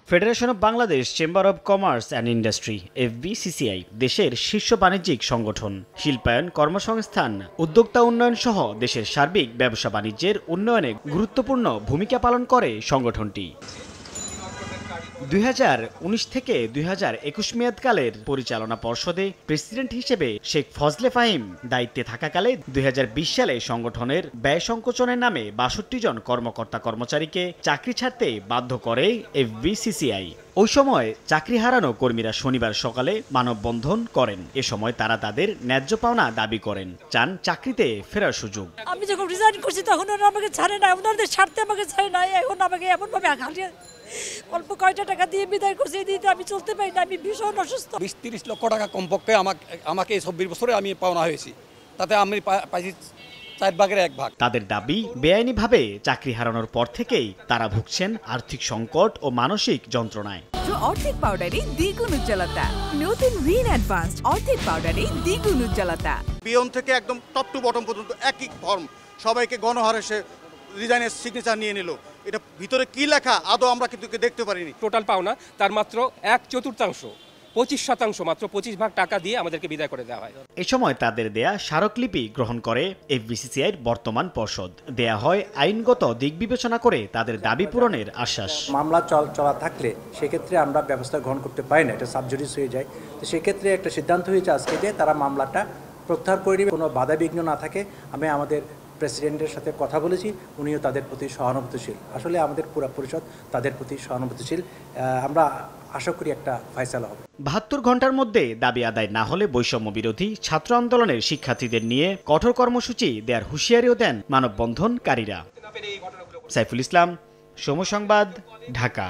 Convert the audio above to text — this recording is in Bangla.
Federation of Bangladesh chamber of commerce and industry FBCCI দেশের শীর্ষ বাণিজ্যিক সংগঠন। শিল্পায়ন, কর্মসংস্থান, উদ্যোক্তা উন্নয়ন সহ দেশের সার্বিক ব্যবসা বাণিজ্যের উন্নয়নে গুরুত্বপূর্ণ ভূমিকা পালন করে সংগঠনটি। 2019 থেকে 2021 মেয়াদকালের পরিচালনা পর্ষদে প্রেসিডেন্ট হিসেবে শেখ ফজলে ফাহিম দায়িত্বে থাকাকালে 2020 সালে সংগঠনের ব্যয় সংকোচনের নামে 62 জন কর্মকর্তা কর্মচারীকে চাকরি ছাড়তে বাধ্য করে FBCCI। ওই সময় চাকরি হারানো কর্মীরা শনিবার সকালে মানববন্ধন করেন। এ সময় তারা তাদের ন্যায্য পাওনা দাবি করেন, চান চাকরিতে ফেরার সুযোগ। আমি যখন রিজাইন করছি তখন ওরা আমাকে ছাড়ে না, ওনাদের স্বার্থে আমাকে ছাড়ে না, এখন আমাকে এমনভাবে আঘাতে অল্প কয়টা টাকা দিয়ে বিদায় করছে, দিতে আমি চলতে পারি না, আমি ভীষণ অসুস্থ। 20-30 লক্ষ টাকা কমপক্ষে আমাকে এই 24 বছরে আমি পাওনা হয়েছি, তাতে আমি পাইছি 4 ভাগের 1 ভাগ। তাদের দাবি, বেআইনিভাবে চাকরি হারানোর পর থেকেই তারা ভুগছেন আর্থিক সংকট ও মানসিক যন্ত্রণায়। অর্ধেক পাউডারে দ্বিগুণ উজ্জ্বলতা, নতুন রিন অ্যাডভান্সড অর্ধেক পাউডারে দ্বিগুণ উজ্জ্বলতা। বিয়ন থেকে একদম টপ টু বটম পর্যন্ত একই ফর্ম, সবাইকে গণহারে সে রিজাইনের সিগনেচার নিয়ে নিল। এটা ভিতরে কি লেখা আদৌ আমরা কিন্তু দেখতে পারিনি। টোটাল পাওনা তার মাত্র 1/4, 25% মাত্র 25 ভাগ টাকা দিয়ে আমাদেরকে বিদায় করে দেওয়া হয়। এ সময় তাদের দেয়া স্মারকলিপি গ্রহণ করে FBCCIর বর্তমান পর্ষদ। দেয়া হয় আইনগত দিক বিবেচনা করে তাদের দাবি পূরণের আশ্বাস। মামলা চলা থাকলে সেক্ষেত্রে আমরা ব্যবস্থা গ্রহণ করতে পারি না, এটা সাবজুডিস হয়ে যায়। তো সেক্ষেত্রে একটা সিদ্ধান্ত হয়েছে আজকে যে তারা মামলাটা প্রত্যাহার করে নেবে, কোনো বাধা বিঘ্ন না থাকে। আমি আমাদের প্রেসিডেন্টের সাথে কথা বলেছি, উনিও তাদের প্রতি সহানুভূতিশীল। আসলে আমাদের পুরো পরিষদ তাদের প্রতি সহানুভূতিশীল। আমরা আশা করি একটা ফয়সালা হবে। 72 ঘন্টার মধ্যে দাবি আদায় না হলে বৈষম্য বিরোধী ছাত্র আন্দোলনের শিক্ষার্থীদের নিয়ে কঠোর কর্মসূচি দেওয়ার হুঁশিয়ারিও দেন মানববন্ধনকারীরা। সাইফুল ইসলাম, সময় সংবাদ, ঢাকা।